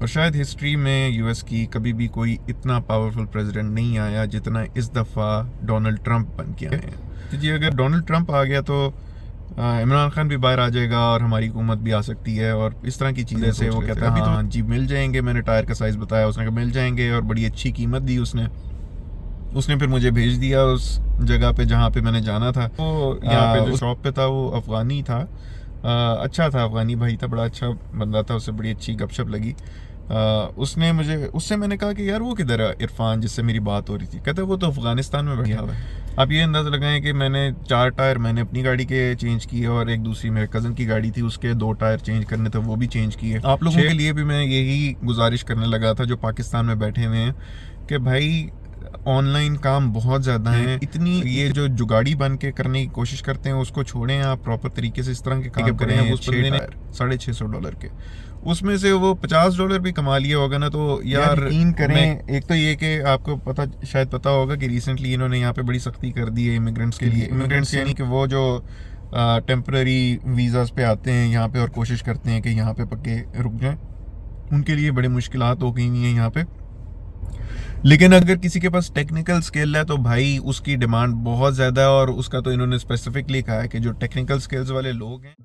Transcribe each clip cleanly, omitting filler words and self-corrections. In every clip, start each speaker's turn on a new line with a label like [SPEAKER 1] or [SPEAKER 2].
[SPEAKER 1] और शायद हिस्ट्री में यूएस की कभी भी कोई इतना पावरफुल प्रेसिडेंट नहीं आया जितना इस दफ़ा डोनाल्ड ट्रंप बन के आए हैं। तो जी अगर डोनाल्ड ट्रंप आ गया तो इमरान खान भी बाहर आ जाएगा और हमारी हुकूमत भी आ सकती है और इस तरह की चीज़ें से वो कहता है हाँ जी मिल जाएंगे। मैंने टायर का साइज़ बताया, उसने कहा मिल जाएंगे और बड़ी अच्छी कीमत दी उसने फिर मुझे भेज दिया उस जगह पे जहाँ पे मैंने जाना था। तो यहाँ पे जो शॉप पे था वो अफ़गानी था। अच्छा था, अफ़गानी भाई था, बड़ा अच्छा बंदा था, उससे बड़ी अच्छी गपशप लगी। उससे मैंने कहा कि यार वो किधर है इरफान जिससे मेरी बात हो रही थी। कहता है वो तो अफ़गानिस्तान में बैठा हुआ है। आप ये अंदाज़ा लगाएं कि मैंने 4 टायर मैंने अपनी गाड़ी के चेंज किए और एक दूसरी मेरे कज़न की गाड़ी थी उसके 2 टायर चेंज करने थे, वो भी चेंज किए। आप लोगों के लिए भी मैं यही गुजारिश करने लगा था जो पाकिस्तान में बैठे हुए हैं कि भाई ऑनलाइन काम बहुत ज़्यादा है। इतनी ये जो जुगाड़ी बन के करने की कोशिश करते हैं उसको छोड़ें, आप प्रॉपर तरीके से इस तरह के काम करें। उस बंदे ने $650 के उसमें से वो $50 भी कमा लिया होगा ना, तो यार यकीन करें। एक तो ये कि आपको शायद पता होगा कि रिसेंटली इन्होंने यहाँ पे बड़ी सख्ती कर दी है इमिग्रेंट्स के लिए। इमिग्रेंट्स यानी कि वो जो टेम्पररी वीज़ाज पे आते हैं यहाँ पे और कोशिश करते हैं कि यहाँ पे पक्के रुक जाएं, उनके लिए बड़ी मुश्किलात हो गई हुई हैं यहाँ पे। लेकिन अगर किसी के पास टेक्निकल स्किल है तो भाई उसकी डिमांड बहुत ज़्यादा है और उसका तो इन्होंने स्पेसिफिकली कहा है कि जो टेक्निकल स्किल्स वाले लोग हैं।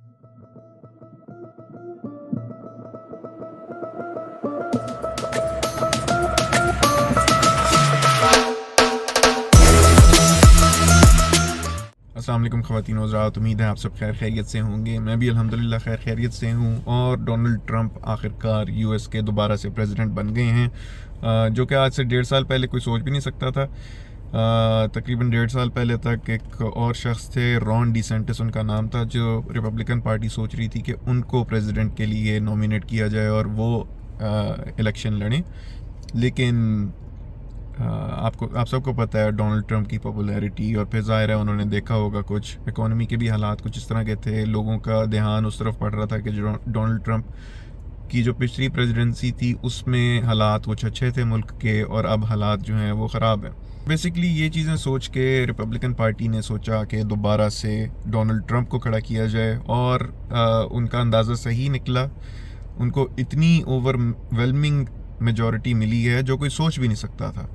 [SPEAKER 1] अस्सलाम वालेकुम ख़वातीन व हज़रात, उम्मीद है आप सब खैर खैरियत से होंगे। मैं भी अल्हम्दुलिल्लाह खैर खैरियत से हूँ। और डोनाल्ड ट्रंप आखिरकार यूएस के दोबारा से प्रेसिडेंट बन गए हैं, जो कि आज से 1.5 साल पहले कोई सोच भी नहीं सकता था। तकरीबन 1.5 साल पहले तक एक और शख्स थे, रॉन डिसेंटिस उनका नाम था, जो रिपब्लिकन पार्टी सोच रही थी कि उनको प्रेसिडेंट के लिए नॉमिनेट किया जाए और वो इलेक्शन लड़ें। लेकिन आप सबको पता है डोनाल्ड ट्रंप की पॉपुलैरिटी, और फिर ज़ाहिर है उन्होंने देखा होगा कुछ इकोनॉमी के भी हालात कुछ इस तरह के थे। लोगों का ध्यान उस तरफ पड़ रहा था कि जो डोनाल्ड ट्रंप की जो पिछली प्रेसिडेंसी थी उसमें हालात कुछ अच्छे थे मुल्क के, और अब हालात जो हैं वो ख़राब हैं। बेसिकली ये चीज़ें सोच के रिपब्लिकन पार्टी ने सोचा कि दोबारा से डोनाल्ड ट्रंप को खड़ा किया जाए, और उनका अंदाज़ा सही निकला। उनको इतनी ओवरवेलमिंग मेजॉरिटी मिली है जो कोई सोच भी नहीं सकता था।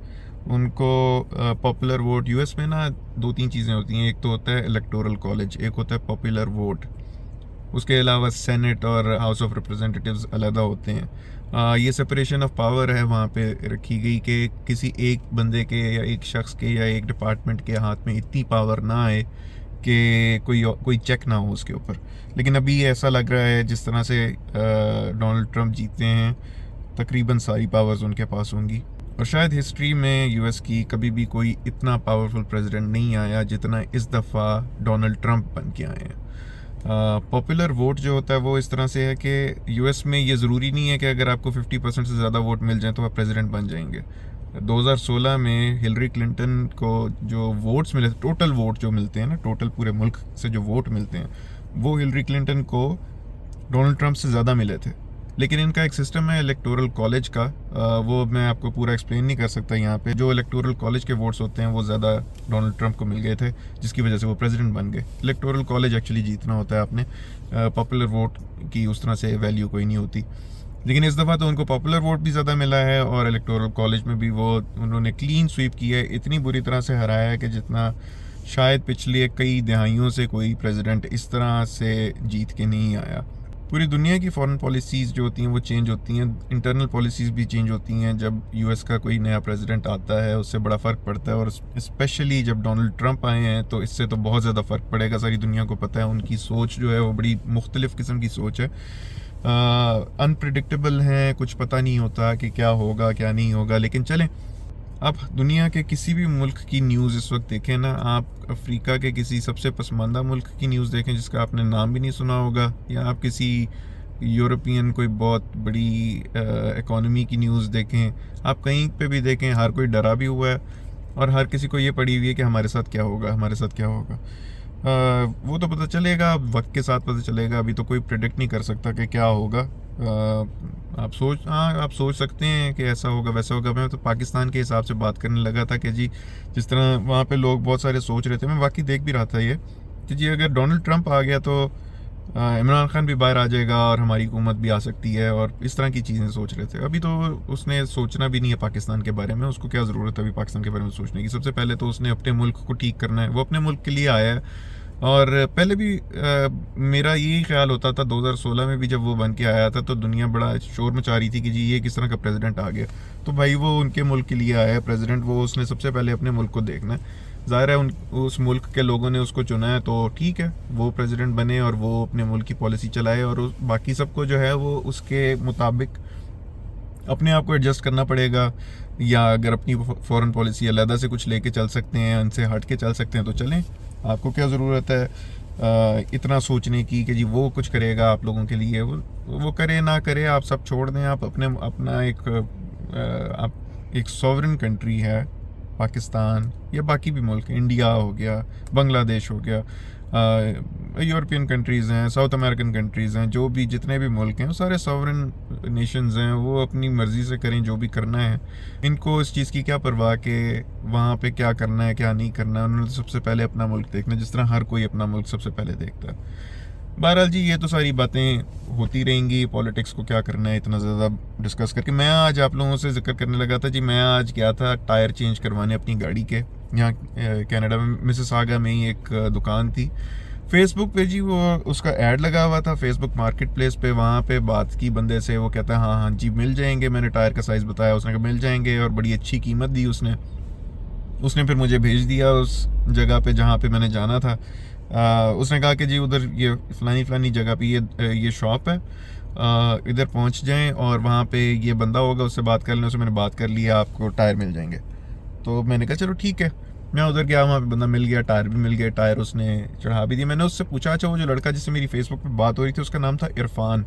[SPEAKER 1] उनको पॉपुलर वोट, यूएस में ना 2-3 चीज़ें होती हैं। एक तो होता है इलेक्टोरल कॉलेज, एक होता है पॉपुलर वोट, उसके अलावा सेनेट और हाउस ऑफ रिप्रेजेंटेटिव्स अलग होते हैं। ये सेपरेशन ऑफ पावर है वहाँ पे रखी गई कि किसी एक बंदे के या एक शख्स के या एक डिपार्टमेंट के हाथ में इतनी पावर ना आए कि कोई चेक ना हो उसके ऊपर। लेकिन अभी ऐसा लग रहा है जिस तरह से डोनाल्ड ट्रंप जीते हैं तकरीबन सारी पावर्स उनके पास होंगी। और शायद हिस्ट्री में यूएस की कभी भी कोई इतना पावरफुल प्रेसिडेंट नहीं आया जितना इस दफ़ा डोनाल्ड ट्रंप बन के आए हैं। पॉपुलर वोट जो होता है वो इस तरह से है कि यूएस में ये ज़रूरी नहीं है कि अगर आपको 50% से ज़्यादा वोट मिल जाए तो आप प्रेसिडेंट बन जाएंगे। 2016 में हिलरी क्लिंटन को जो वोट्स मिले, टोटल वोट जो मिलते हैं ना, टोटल पूरे मुल्क से जो वोट मिलते हैं, वो हिलरी क्लिंटन को डोनाल्ड ट्रंप से ज़्यादा मिले थे। लेकिन इनका एक सिस्टम है इलेक्टोरल कॉलेज का, वो मैं आपको पूरा एक्सप्लेन नहीं कर सकता यहाँ पे। जो इलेक्टोरल कॉलेज के वोट्स होते हैं वो ज़्यादा डोनाल्ड ट्रंप को मिल गए थे, जिसकी वजह से वो प्रेसिडेंट बन गए। इलेक्टोरल कॉलेज एक्चुअली जीतना होता है आपने, पॉपुलर वोट की उस तरह से वैल्यू कोई नहीं होती। लेकिन इस दफ़ा तो उनको पॉपुलर वोट भी ज़्यादा मिला है और इलेक्टोरल कॉलेज में भी वो उन्होंने क्लीन स्वीप किया है, इतनी बुरी तरह से हराया है कि जितना शायद पिछले कई दहाइयों से कोई प्रेसिडेंट इस तरह से जीत के नहीं आया। पूरी दुनिया की फॉरेन पॉलिसीज़ जो होती हैं वो चेंज होती हैं, इंटरनल पॉलिसीज़ भी चेंज होती हैं। जब यूएस का कोई नया प्रेसिडेंट आता है उससे बड़ा फ़र्क पड़ता है, और स्पेशली जब डोनाल्ड ट्रंप आए हैं तो इससे तो बहुत ज़्यादा फ़र्क पड़ेगा। सारी दुनिया को पता है उनकी सोच जो है वो बड़ी मुख्तलिफ़ किस्म की सोच है, अनप्रिडिक्टेबल है, कुछ पता नहीं होता कि क्या होगा क्या नहीं होगा। लेकिन चलें, आप दुनिया के किसी भी मुल्क की न्यूज़ इस वक्त देखें ना, आप अफ्रीका के किसी सबसे पसमानदा मुल्क की न्यूज़ देखें जिसका आपने नाम भी नहीं सुना होगा, या आप किसी यूरोपियन कोई बहुत बड़ी इकोनॉमी की न्यूज़ देखें, आप कहीं पे भी देखें, हर कोई डरा भी हुआ है और हर किसी को ये पड़ी हुई है कि हमारे साथ क्या होगा, हमारे साथ क्या होगा। वो तो पता चलेगा, वक्त के साथ पता चलेगा। अभी तो कोई प्रेडिक्ट नहीं कर सकता कि क्या होगा। आप सोच सकते हैं कि ऐसा होगा वैसा होगा। मैं तो पाकिस्तान के हिसाब से बात करने लगा था कि जी जिस तरह वहाँ पे लोग बहुत सारे सोच रहे थे, मैं वाकई देख भी रहा था ये कि जी अगर डोनाल्ड ट्रंप आ गया तो इमरान खान भी बाहर आ जाएगा और हमारी हुकूमत भी आ सकती है, और इस तरह की चीज़ें सोच रहे थे। अभी तो उसने सोचना भी नहीं है पाकिस्तान के बारे में, उसको क्या ज़रूरत है अभी पाकिस्तान के बारे में सोचने की। सबसे पहले तो उसने अपने मुल्क को ठीक करना है, वो अपने मुल्क के लिए आया है। और पहले भी मेरा यही ख्याल होता था, 2016 में भी जब वो बन के आया था तो दुनिया बड़ा शोर मचा रही थी कि जी ये किस तरह का प्रेसिडेंट आ गया। तो भाई वो उनके मुल्क के लिए आया है प्रेसिडेंट, वो उसने सबसे पहले अपने मुल्क को देखना है। ज़ाहिर है उस मुल्क के लोगों ने उसको चुना है, तो ठीक है वो प्रेसिडेंट बने और वो अपने मुल्क की पॉलिसी चलाए, और बाकी सबको जो है वो उसके मुताबिक अपने आप को एडजस्ट करना पड़ेगा। या अगर अपनी फॉरेन पॉलिसी अलहदा से कुछ लेके चल सकते हैं, उनसे हट के चल सकते हैं तो चलें। आपको क्या ज़रूरत है इतना सोचने की कि जी वो कुछ करेगा आप लोगों के लिए। वो करे ना करे, आप सब छोड़ दें। आप अपना एक सॉवरेन कंट्री है पाकिस्तान, या बाकी भी मुल्क, इंडिया हो गया, बांग्लादेश हो गया, यूरोपियन कंट्रीज़ हैं, साउथ अमेरिकन कंट्रीज़ हैं, जो भी जितने भी मुल्क हैं वो सारे सॉवरेन नेशंस हैं। वो अपनी मर्ज़ी से करें जो भी करना है। इनको इस चीज़ की क्या परवाह कि वहाँ पे क्या करना है क्या नहीं करना है। उन्होंने तो सबसे पहले अपना मुल्क देखना, जिस तरह हर कोई अपना मुल्क सबसे पहले देखता है। बहरहाल जी ये तो सारी बातें होती रहेंगी। पॉलिटिक्स को क्या करना है इतना ज़्यादा डिस्कस करके। मैं आज आप लोगों से जिक्र करने लगा था जी, मैं आज गया था टायर चेंज करवाने अपनी गाड़ी के। यहाँ कनाडा में मिसिसागा में ही एक दुकान थी। फेसबुक पे जी वो उसका ऐड लगा हुआ था, फेसबुक मार्केट प्लेस पे। वहाँ पे बात की बंदे से, वो कहता है हाँ हाँ जी मिल जाएंगे। मैंने टायर का साइज़ बताया, उसने कहा मिल जाएंगे, और बड़ी अच्छी कीमत दी उसने फिर मुझे भेज दिया उस जगह पे जहाँ पे मैंने जाना था। उसने कहा कि जी उधर ये फ़लानी जगह पे ये शॉप है, इधर पहुँच जाएं और वहाँ पे ये बंदा होगा, उससे बात कर लें। उससे मैंने बात कर लिया, आपको टायर मिल जाएंगे। तो मैंने कहा चलो ठीक है। मैं उधर गया, वहाँ पे बंदा मिल गया, टायर भी मिल गया, टायर उसने चढ़ा भी दिया। मैंने उससे पूछा अच्छा वो जो लड़का जिससे मेरी फेसबुक पे बात हो रही थी उसका नाम था इरफान।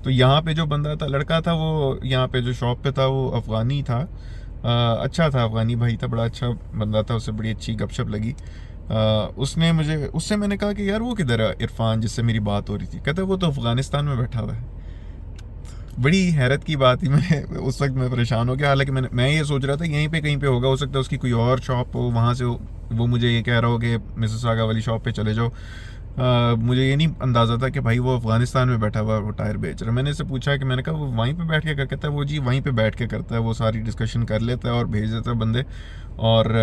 [SPEAKER 1] तो यहाँ पे जो बंदा था, लड़का था, वो यहाँ पे जो शॉप पे था वो अफ़गानी था। अच्छा था, अफ़गानी भाई था, बड़ा अच्छा बंदा था, उससे बड़ी अच्छी गपशप लगी। उससे मैंने कहा कि यार वो किधर है इरफान जिससे मेरी बात हो रही थी। कहता है वो तो अफ़गानिस्तान में बैठा हुआ है। बड़ी हैरत की बात थी। उस वक्त मैं परेशान हो गया। हालांकि मैं ये सोच रहा था यहीं पे कहीं पे होगा, हो सकता है उसकी कोई और शॉप हो, वहाँ से वो मुझे ये कह रहा हो कि मिसिसागा वाली शॉप पे चले जाओ। मुझे ये नहीं अंदाज़ा था कि भाई वो अफ़गानिस्तान में बैठा हुआ वो टायर बेच रहा है। मैंने इससे पूछा कि मैंने कहा वो वहीं पे बैठ के कर, कहता है वो जी वहीं पे बैठ के करता है, वो सारी डिस्कशन कर लेता है और भेज देता है बंदे, और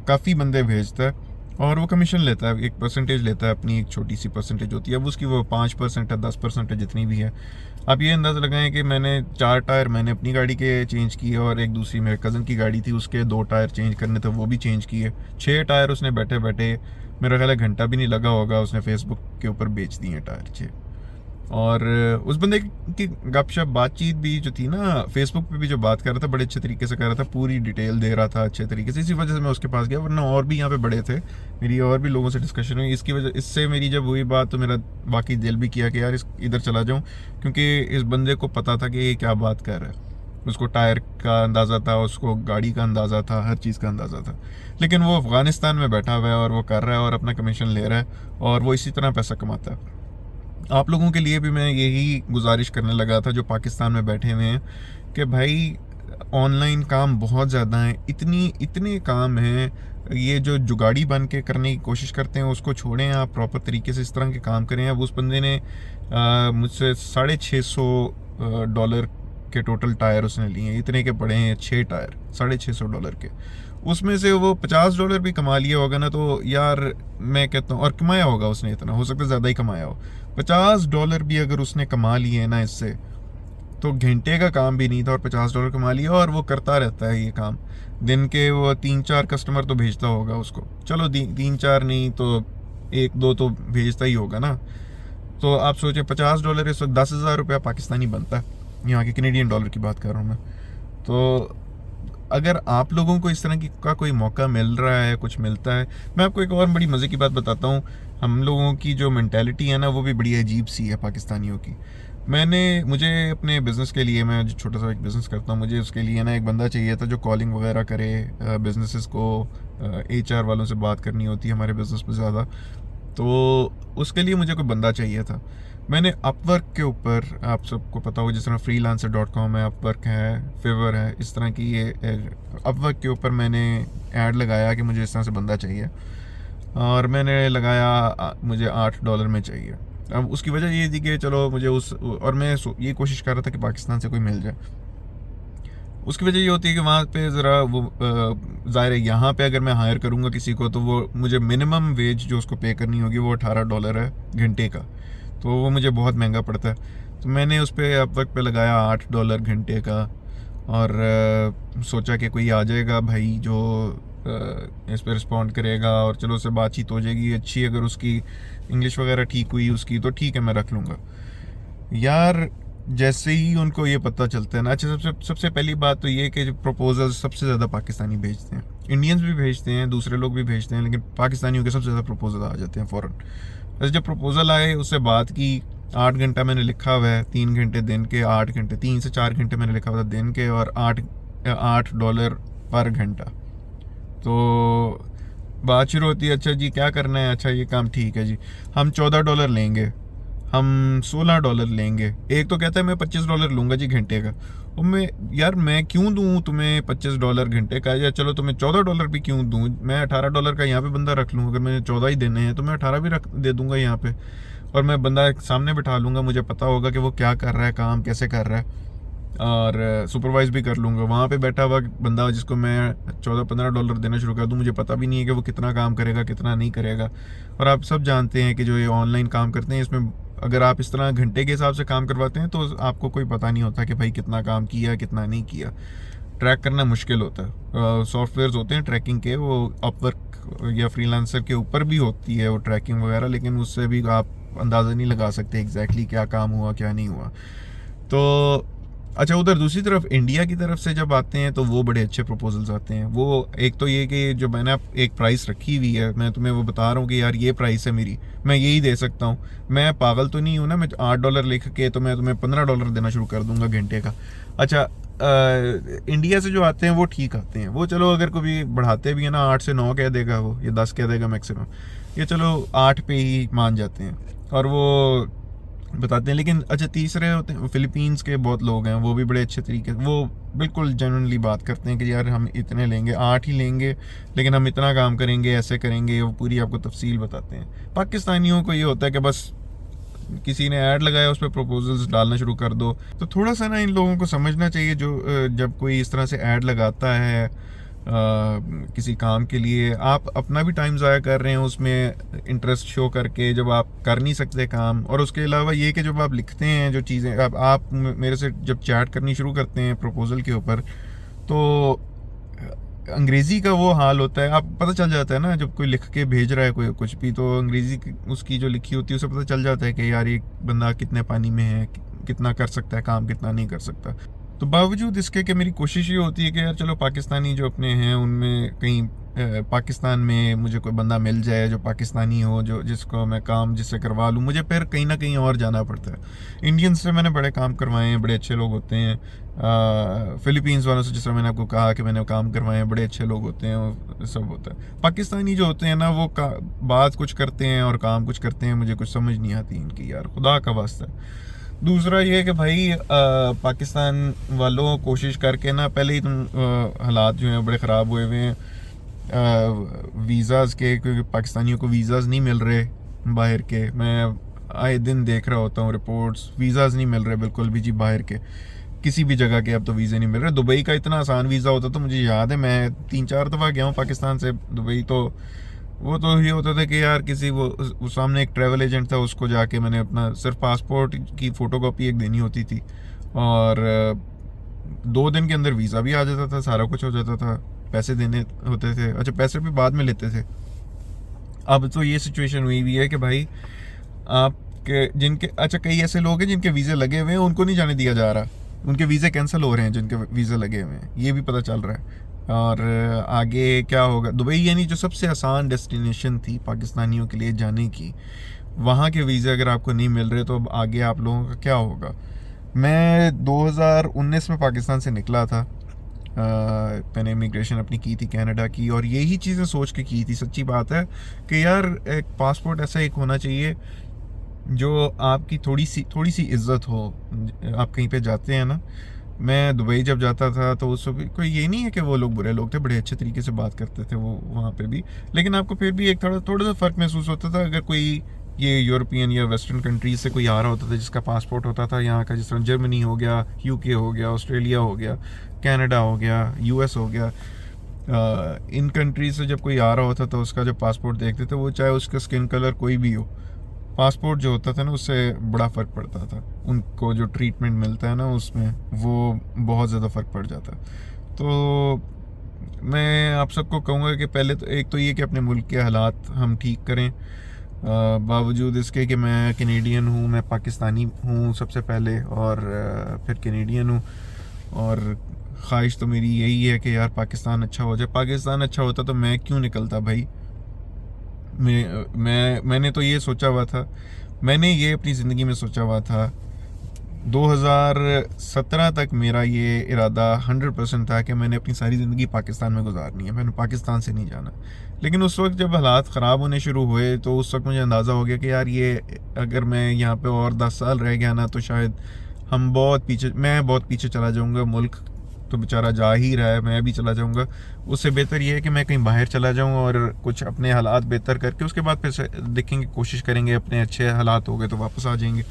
[SPEAKER 1] काफ़ी बंदे भेजता है, और वो कमीशन लेता है, एक परसेंटेज लेता है, अपनी एक छोटी सी परसेंटेज होती है। अब उसकी वो 5% है, 10% है, जितनी भी है। आप ये अंदाज़ा लगाएं कि मैंने 4 टायर मैंने अपनी गाड़ी के चेंज किए, और एक दूसरी मेरे कज़न की गाड़ी थी उसके 2 टायर चेंज करने थे, वो भी चेंज किए। 6 टायर उसने बैठे बैठे, मेरा ख्याल है घंटा भी नहीं लगा होगा, उसने फेसबुक के ऊपर बेच दिए टायर 6। और उस बंदे की गपशप बातचीत भी जो थी ना, फेसबुक पे भी जो बात कर रहा था बड़े अच्छे तरीके से कर रहा था, पूरी डिटेल दे रहा था अच्छे तरीके से। इसी वजह से मैं उसके पास गया, वरना और भी यहाँ पे बड़े थे, मेरी और भी लोगों से डिस्कशन हुई। इससे मेरी जब हुई बात तो मेरा बाकी दिल भी किया कि यार इधर चला जाऊँ, क्योंकि इस बंदे को पता था कि ये क्या बात कर रहा है। उसको टायर का अंदाज़ा था, उसको गाड़ी का अंदाज़ा था, हर चीज़ का अंदाज़ा था। लेकिन वो अफ़गानिस्तान में बैठा हुआ है और वो कर रहा है और अपना कमीशन ले रहा है, और वो इसी तरह पैसा कमाता है। आप लोगों के लिए भी मैं यही गुजारिश करने लगा था जो पाकिस्तान में बैठे हुए हैं, कि भाई ऑनलाइन काम बहुत ज़्यादा हैं, इतने काम हैं। ये जो जुगाड़ी बन के करने की कोशिश करते हैं उसको छोड़ें, आप प्रॉपर तरीके से इस तरह के काम करें। अब उस बंदे ने मुझसे $650 के टोटल टायर उसने लिए हैं, इतने के पड़े हैं 6 टायर $650 के। उसमें से वो $50 भी कमा लिया होगा ना, तो यार मैं कहता हूँ, और कमाया होगा उसने, इतना हो सकता है ज़्यादा ही कमाया हो। $50 भी अगर उसने कमा लिए ना इससे, तो घंटे का काम भी नहीं था और $50 कमा लिया, और वो करता रहता है ये काम। दिन के वो 3-4 कस्टमर तो भेजता होगा उसको, चलो 3-4 नहीं तो 1-2 तो भेजता ही होगा ना। तो आप सोचें $50 इस वक्त $10,000 पाकिस्तानी बनता है, यहाँ के कैनेडियन डॉलर की बात कर रहा हूँ मैं। तो अगर आप लोगों को इस तरह की का कोई मौका मिल रहा है, कुछ मिलता है। मैं आपको एक और बड़ी मज़े की बात बताता हूँ। हम लोगों की जो मेंटालिटी है ना, वो भी बड़ी अजीब सी है पाकिस्तानियों की। मुझे अपने बिज़नेस के लिए, मैं जो छोटा सा एक बिज़नेस करता हूँ, मुझे उसके लिए ना एक बंदा चाहिए था जो कॉलिंग वगैरह करे बिज़नेसेस को। HR वालों से बात करनी होती है हमारे बिज़नेस में ज़्यादा, तो उसके लिए मुझे कोई बंदा चाहिए था। मैंने अपवर्क के ऊपर, आप सबको पता हो जिस तरह freelancer.com है, अपवर्क है, फिवर है, इस तरह की ये अपवर्क के ऊपर मैंने ऐड लगाया कि मुझे इस तरह से बंदा चाहिए। और मैंने लगाया मुझे $8 में चाहिए। अब उसकी वजह ये थी कि चलो मुझे और मैं ये कोशिश कर रहा था कि पाकिस्तान से कोई मिल जाए। उसकी वजह ये होती है कि वहाँ पे ज़रा वो ज़ाहिर है, यहाँ पे अगर मैं हायर करूँगा किसी को तो वो मुझे मिनिमम वेज जो उसको पे करनी होगी वो $18 है घंटे का, तो वो मुझे बहुत महंगा पड़ता है। तो मैंने उस पर अब वक्त पे लगाया $8 घंटे का, और सोचा कि कोई आ जाएगा भाई जो इस पर रिस्पॉन्ड करेगा, और चलो उससे बातचीत हो जाएगी अच्छी, अगर उसकी इंग्लिश वगैरह ठीक हुई उसकी तो ठीक है, मैं रख लूँगा। यार जैसे ही उनको ये पता चलता है ना, अच्छा सबसे सबसे पहली बात तो ये कि जो प्रपोजल सबसे ज़्यादा पाकिस्तानी भेजते हैं, इंडियंस भी भेजते हैं, दूसरे लोग भी भेजते हैं, लेकिन पाकिस्तानियों के सबसे ज़्यादा प्रपोजल आ जाते हैं फ़ौरन। बस जब प्रपोजल आए उससे बात की, 8 घंटा मैंने लिखा हुआ है, 3 घंटे दिन के, 8 घंटे, 3 से 4 घंटे मैंने लिखा हुआ था दिन के, और $8 पर घंटा। तो बात शुरू होती है, अच्छा जी क्या करना है, अच्छा ये काम ठीक है जी, हम $14 लेंगे, हम $16 लेंगे। एक तो कहता है मैं $25 लूँगा जी घंटे का। और मैं यार मैं क्यों दूँ तुम्हें $25 घंटे का, या चलो तुम्हें $14 भी क्यों दूँ, मैं $18 का यहाँ पे बंदा रख लूँ, अगर मैंने 14 ही देने हैं तो मैं 18 भी रख दे दूँगा यहाँ पे, और मैं बंदा सामने बिठा लूँगा, मुझे पता होगा कि वो क्या कर रहा है, काम कैसे कर रहा है, और सुपरवाइज भी कर लूँगा। वहाँ पे बैठा हुआ बंदा जिसको मैं $14-15 देना शुरू कर दूँ, मुझे पता भी नहीं है कि वो कितना काम करेगा कितना नहीं करेगा। और आप सब जानते हैं कि जो ये ऑनलाइन काम करते हैं इसमें अगर आप इस तरह घंटे के हिसाब से काम करवाते हैं तो आपको कोई पता नहीं होता कि भाई कितना काम किया कितना नहीं किया, ट्रैक करना मुश्किल होता है। सॉफ्टवेयर्स होते हैं ट्रैकिंग के, वो अपवर्क या फ्रीलांसर के ऊपर भी होती है वो ट्रैकिंग वगैरह, लेकिन उससे भी आप अंदाज़ा नहीं लगा सकते एग्जैक्टली क्या काम हुआ क्या नहीं हुआ। तो अच्छा, उधर दूसरी तरफ इंडिया की तरफ से जब आते हैं तो वो बड़े अच्छे प्रपोजल्स आते हैं। वो एक तो ये कि जो मैंने एक प्राइस रखी हुई है, मैं तुम्हें वो बता रहा हूँ कि यार ये प्राइस है मेरी, मैं यही दे सकता हूँ, मैं पागल तो नहीं हूँ ना, मैं $8 लिख के तो मैं तुम्हें $15 देना शुरू कर दूंगा घंटे का। अच्छा, इंडिया से जो आते हैं वो ठीक आते हैं, वो चलो अगर कभी बढ़ाते भी है ना, 8 से 9 कह देगा वो, ये 10 कह देगा मैक्सिमम, ये चलो 8 पे ही मान जाते हैं और वो बताते हैं। लेकिन अच्छा, तीसरे होते हैं फिलीपींस के बहुत लोग हैं, वो भी बड़े अच्छे तरीके, वो बिल्कुल जेन्युइनली बात करते हैं कि यार हम इतने लेंगे, 8 ही लेंगे, लेकिन हम इतना काम करेंगे, ऐसे करेंगे, वो पूरी आपको तफसील बताते हैं। पाकिस्तानियों को ये होता है कि बस किसी ने ऐड लगाया उस पर प्रपोजल्स डालना शुरू कर दो। तो थोड़ा सा ना इन लोगों को समझना चाहिए, जो जब कोई इस तरह से ऐड लगाता है किसी काम के लिए, आप अपना भी टाइम ज़ाया कर रहे हैं उसमें इंटरेस्ट शो करके, जब आप कर नहीं सकते काम। और उसके अलावा ये कि जब आप लिखते हैं जो चीज़ें, अब आप मेरे से जब चैट करनी शुरू करते हैं प्रपोजल के ऊपर, तो अंग्रेज़ी का वो हाल होता है, आप पता चल जाता है ना, जब कोई लिख के भेज रहा है कोई कुछ भी, तो अंग्रेज़ी उसकी जो लिखी होती है उसे पता चल जाता है कि यार ये बंदा कितने पानी में है, कितना कर सकता है काम, कितना नहीं कर सकता। तो बावजूद इसके कि मेरी कोशिश ये होती है कि यार चलो पाकिस्तानी जो अपने हैं उनमें कहीं पाकिस्तान में मुझे कोई बंदा मिल जाए जो पाकिस्तानी हो, जो जिसको मैं काम जिससे करवा लूँ, मुझे फिर कहीं ना कहीं और जाना पड़ता है। इंडियंस से मैंने बड़े काम करवाए हैं, बड़े अच्छे लोग होते हैं। फिलीपींस वालों से जिस तरह मैंने आपको कहा कि मैंने काम करवाए हैं, बड़े अच्छे लोग होते हैं, वो सब होता है। पाकिस्तानी जो होते हैं ना, वो बात कुछ करते हैं और काम कुछ करते हैं, मुझे कुछ समझ नहीं आती इनकी, यार खुदा का वास्ता। दूसरा ये है कि भाई पाकिस्तान वालों कोशिश करके ना, पहले ही तुम हालात जो हैं बड़े ख़राब हुए हुए हैं वीज़ाज़ के, क्योंकि पाकिस्तानियों को वीज़ाज़ नहीं मिल रहे बाहर के। मैं आए दिन देख रहा होता हूँ रिपोर्ट्स, वीज़ाज़ नहीं मिल रहे बिल्कुल भी जी बाहर के, किसी भी जगह के अब तो वीज़े नहीं मिल रहे। दुबई का इतना आसान वीज़ा होता तो मुझे याद है, मैं 3-4 दफ़ा गया हूँ पाकिस्तान से दुबई, तो वो तो ये होता था कि यार किसी वो सामने एक ट्रैवल एजेंट था, उसको जाके मैंने अपना सिर्फ पासपोर्ट की फ़ोटोकॉपी एक देनी होती थी, और 2 दिन के अंदर वीज़ा भी आ जाता था, सारा कुछ हो जाता था, पैसे देने होते थे। अच्छा, पैसे भी बाद में लेते थे। अब तो ये सिचुएशन हुई हुई है कि भाई आपके जिनके, अच्छा कई ऐसे लोग हैं जिनके वीज़े लगे हुए हैं उनको नहीं जाने दिया जा रहा, उनके वीज़े कैंसिल हो रहे हैं जिनके वीज़े लगे हुए हैं, ये भी पता चल रहा है। और आगे क्या होगा, दुबई यानी जो सबसे आसान डेस्टिनेशन थी पाकिस्तानियों के लिए जाने की, वहाँ के वीज़े अगर आपको नहीं मिल रहे तो अब आगे आप लोगों का क्या होगा। मैं 2019 में पाकिस्तान से निकला था, मैंने इमिग्रेशन अपनी की थी कनाडा की, और यही चीज़ें सोच के की थी, सच्ची बात है कि यार एक पासपोर्ट ऐसा एक होना चाहिए जो आपकी थोड़ी सी इज्जत हो। आप कहीं पे जाते हैं ना, मैं दुबई जब जाता था तो उस वक्त कोई ये नहीं है कि वो लोग बुरे लोग थे, बड़े अच्छे तरीके से बात करते थे वो वहाँ पे भी, लेकिन आपको फिर भी एक थोड़ा थोड़ा सा फ़र्क महसूस होता था अगर कोई ये यूरोपियन या वेस्टर्न कंट्रीज से कोई आ रहा होता था जिसका पासपोर्ट होता था यहाँ का, जिस तरह जर्मनी हो गया, यूके हो गया, ऑस्ट्रेलिया हो गया, कनाडा हो गया, यूएस हो गया। इन कंट्रीज से जब कोई आ रहा होता था उसका जब पासपोर्ट देखते थे वो, चाहे उसका स्किन कलर कोई भी हो, पासपोर्ट जो होता था ना उससे बड़ा फ़र्क पड़ता था, उनको जो ट्रीटमेंट मिलता है ना उसमें वो बहुत ज़्यादा फ़र्क पड़ जाता। तो मैं आप सबको कहूँगा कि पहले तो एक तो ये कि अपने मुल्क के हालात हम ठीक करें, बावजूद इसके कि मैं कैनेडियन हूँ, मैं पाकिस्तानी हूँ सबसे पहले, और फिर कैनेडियन हूँ, और ख्वाहिश तो मेरी यही है कि यार पाकिस्तान अच्छा हो जाए। पाकिस्तान अच्छा होता तो मैं क्यों निकलता भाई। मैंने तो ये सोचा हुआ था, मैंने ये अपनी ज़िंदगी में सोचा हुआ था 2017 तक, मेरा ये इरादा 100% था कि मैंने अपनी सारी ज़िंदगी पाकिस्तान में गुजारनी है, मैंने पाकिस्तान से नहीं जाना। लेकिन उस वक्त जब हालात ख़राब होने शुरू हुए तो उस वक्त मुझे अंदाज़ा हो गया कि यार ये अगर मैं यहाँ पे और 10 साल रह गया ना तो शायद मैं बहुत पीछे चला जाऊँगा। मुल्क तो बेचारा जा ही रहा है, मैं भी चला जाऊँगा। उससे बेहतर ये है कि मैं कहीं बाहर चला जाऊँ और कुछ अपने हालात बेहतर करके उसके बाद फिर से देखेंगे, कोशिश करेंगे, अपने अच्छे हालात हो गए तो वापस आ जाएंगे।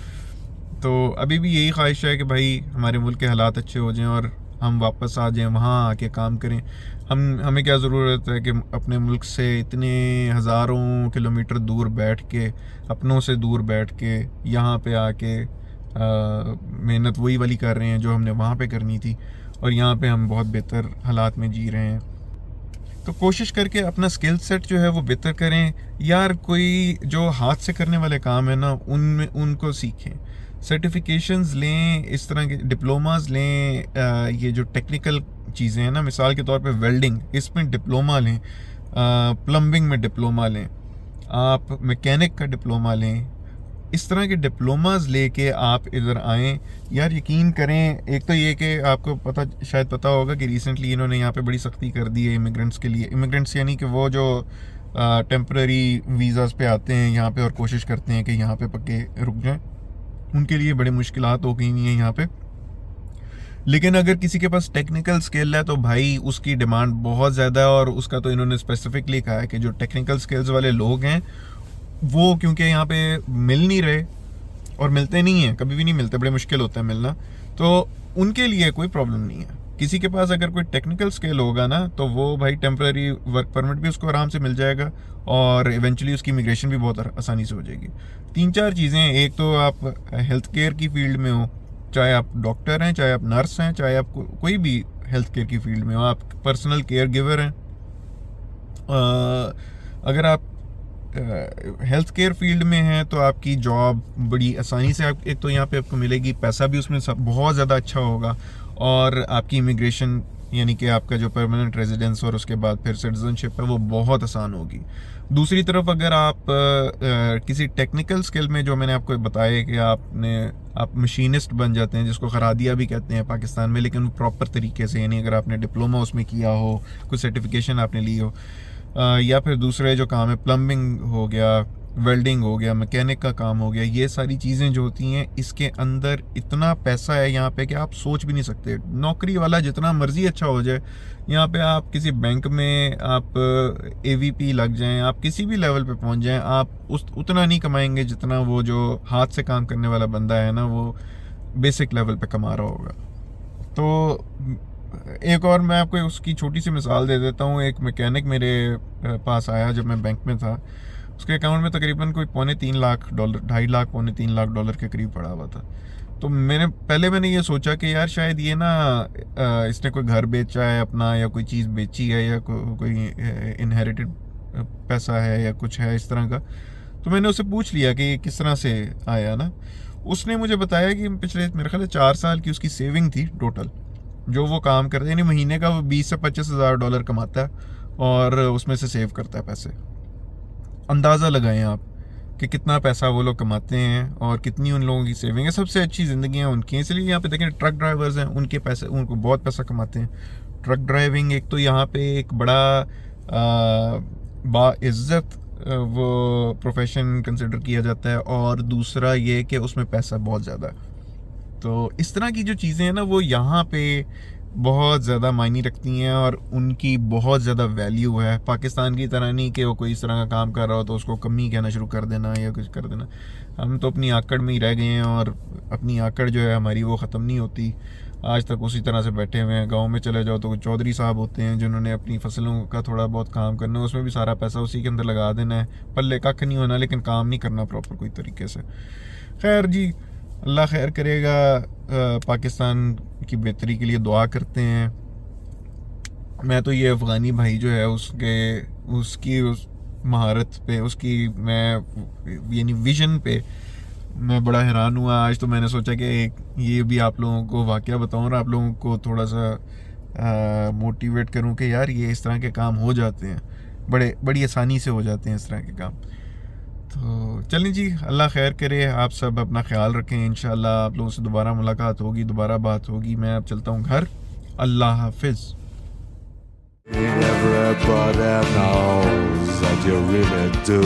[SPEAKER 1] तो अभी भी यही ख्वाहिश है कि भाई हमारे मुल्क के हालात अच्छे हो जाएं और हम वापस आ जाएं, वहाँ आके काम करें। हमें क्या ज़रूरत है कि अपने मुल्क से इतने हज़ारों किलोमीटर दूर बैठ के, अपनों से दूर बैठ के यहाँ पे आके मेहनत वही वाली कर रहे हैं जो हमने वहाँ पे करनी थी, और यहाँ पे हम बहुत बेहतर हालात में जी रहे हैं। तो कोशिश करके अपना स्किल सेट जो है वो बेहतर करें यार। कोई जो हाथ से करने वाले काम है ना उनमें उनको सीखें, सर्टिफिकेशंस लें, इस तरह के डिप्लोमास लें। ये जो टेक्निकल चीज़ें हैं ना, मिसाल के तौर पे वेल्डिंग, इसमें डिप्लोमा लें, प्लम्बिंग में डिप्लोमा लें, आप मैकेनिक का डिप्लोमा लें। इस तरह के डिप्लोमास लेके आप इधर आएँ यार। यकीन करें, एक तो ये कि आपको शायद पता होगा कि रिसेंटली इन्होंने यहाँ पे बड़ी सख्ती कर दी है इमिग्रेंट्स के लिए। इमिग्रेंट्स यानी कि वो जो टेम्पररी वीज़ाज़ पे आते हैं यहाँ पे और कोशिश करते हैं कि यहाँ पे पक्के रुक जाएं, उनके लिए बड़ी मुश्किलात हो गई हुई हैं यहाँ पे। लेकिन अगर किसी के पास टेक्निकल स्किल है तो भाई उसकी डिमांड बहुत ज़्यादा है, और उसका तो इन्होंने स्पेसिफिकली कहा है कि जो टेक्निकल स्किल्स वाले लोग हैं वो क्योंकि यहाँ पे मिल नहीं रहे, और मिलते नहीं हैं, कभी भी नहीं मिलते, बड़े मुश्किल होता है मिलना, तो उनके लिए कोई प्रॉब्लम नहीं है। किसी के पास अगर कोई टेक्निकल स्किल होगा ना तो वो भाई टेम्पररी वर्क परमिट भी उसको आराम से मिल जाएगा, और इवेंचुअली उसकी इमिग्रेशन भी बहुत आसानी से हो जाएगी। 3-4 चीज़ें, एक तो आप हेल्थ केयर की फील्ड में हो, चाहे आप डॉक्टर हैं, चाहे आप नर्स हैं, चाहे आप कोई भी हेल्थ केयर की फील्ड में हो, आप पर्सनल केयर गिवर हैं। अगर आप हेल्थ केयर फील्ड में है तो आपकी जॉब बड़ी आसानी से एक तो यहाँ पे आपको मिलेगी, पैसा भी उसमें सब बहुत ज़्यादा अच्छा होगा, और आपकी इमिग्रेशन यानी कि आपका जो परमानेंट रेजिडेंस और उसके बाद फिर सिटीजनशिप है वो बहुत आसान होगी। दूसरी तरफ अगर आप किसी टेक्निकल स्किल में, जो मैंने आपको बताया कि आप मशीनिस्ट बन जाते हैं, जिसको खरादिया भी कहते हैं पाकिस्तान में, लेकिन प्रॉपर तरीके से, यानी अगर आपने डिप्लोमा उसमें किया हो, कुछ सर्टिफिकेशन आपने ली हो, या फिर दूसरे जो काम है प्लम्बिंग हो गया, वेल्डिंग हो गया, मैकेनिक का काम हो गया, ये सारी चीज़ें जो होती हैं इसके अंदर इतना पैसा है यहाँ पे कि आप सोच भी नहीं सकते। नौकरी वाला जितना मर्जी अच्छा हो जाए, यहाँ पे आप किसी बैंक में आप एवीपी लग जाएं, आप किसी भी लेवल पे पहुँच जाएं, आप उतना नहीं कमाएंगे जितना वो जो हाथ से काम करने वाला बंदा है ना वो बेसिक लेवल पे कमा रहा होगा। तो एक और मैं आपको उसकी छोटी सी मिसाल दे देता हूँ। एक मैकेनिक मेरे पास आया जब मैं बैंक में था, उसके अकाउंट में तकरीबन कोई $2.25 लाख, 2.5 लाख, $2.25 लाख के करीब पड़ा हुआ था। तो मैंने ये सोचा कि यार शायद ये ना इसने कोई घर बेचा है अपना, या कोई चीज़ बेची है, या कोई इनहेरिटेड पैसा है या कुछ है इस तरह का। तो मैंने उससे पूछ लिया कि किस तरह से आया ना। उसने मुझे बताया कि पिछले मेरे ख्याल 4 साल की उसकी सेविंग थी टोटल, जो वो काम करता है, यानी महीने का वो 20 से 25 हज़ार डॉलर कमाता है और उसमें से सेव करता है पैसे। अंदाज़ा लगाएं आप कि कितना पैसा वो लोग कमाते हैं और कितनी उन लोगों की सेविंग है। सबसे अच्छी ज़िंदगी है उनकी। इसलिए यहाँ पे देखें ट्रक ड्राइवर्स हैं, उनको बहुत पैसा कमाते हैं। ट्रक ड्राइविंग एक तो यहाँ पे एक बड़ा बाइज़्ज़त वो प्रोफेशन कंसिडर किया जाता है, और दूसरा ये कि उसमें पैसा बहुत ज़्यादा है। तो इस तरह की जो चीज़ें हैं ना वो यहाँ पे बहुत ज़्यादा मायने रखती हैं और उनकी बहुत ज़्यादा वैल्यू है। पाकिस्तान की तरह नहीं कि वो कोई इस तरह का काम कर रहा हो तो उसको कमी कहना शुरू कर देना या कुछ कर देना। हम तो अपनी आकड़ में ही रह गए हैं और अपनी आकड़ जो है हमारी वो ख़त्म नहीं होती। आज तक उसी तरह से बैठे हुए हैं। गांव में चले जाओ तो कुछ चौधरी साहब होते हैं जिन्होंने अपनी फसलों का थोड़ा बहुत काम करना है, उसमें भी सारा पैसा उसी के अंदर लगा देना है, पल्ले कख नहीं होना, लेकिन काम नहीं करना प्रॉपर कोई तरीके से। खैर जी, अल्लाह खैर करेगा। पाकिस्तान की बेहतरी के लिए दुआ करते हैं। मैं तो ये अफ़गानी भाई जो है उसकी उस महारत पे, उसकी मैं यानी विजन पे मैं बड़ा हैरान हुआ। आज तो मैंने सोचा कि ये भी आप लोगों को वाक़या बताऊं और आप लोगों को थोड़ा सा मोटिवेट करूं कि यार ये इस तरह के काम हो जाते हैं, बड़ी आसानी से हो जाते हैं इस तरह के काम। तो चलें जी, अल्लाह खैर करे। आप सब अपना ख्याल रखें। इंशाल्लाह आप लोगों से दोबारा मुलाकात होगी, दोबारा बात होगी। मैं अब चलता हूँ घर। अल्लाह हाफिज़।
[SPEAKER 2] Everybody knows that you really do.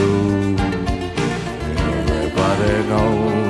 [SPEAKER 2] Everybody knows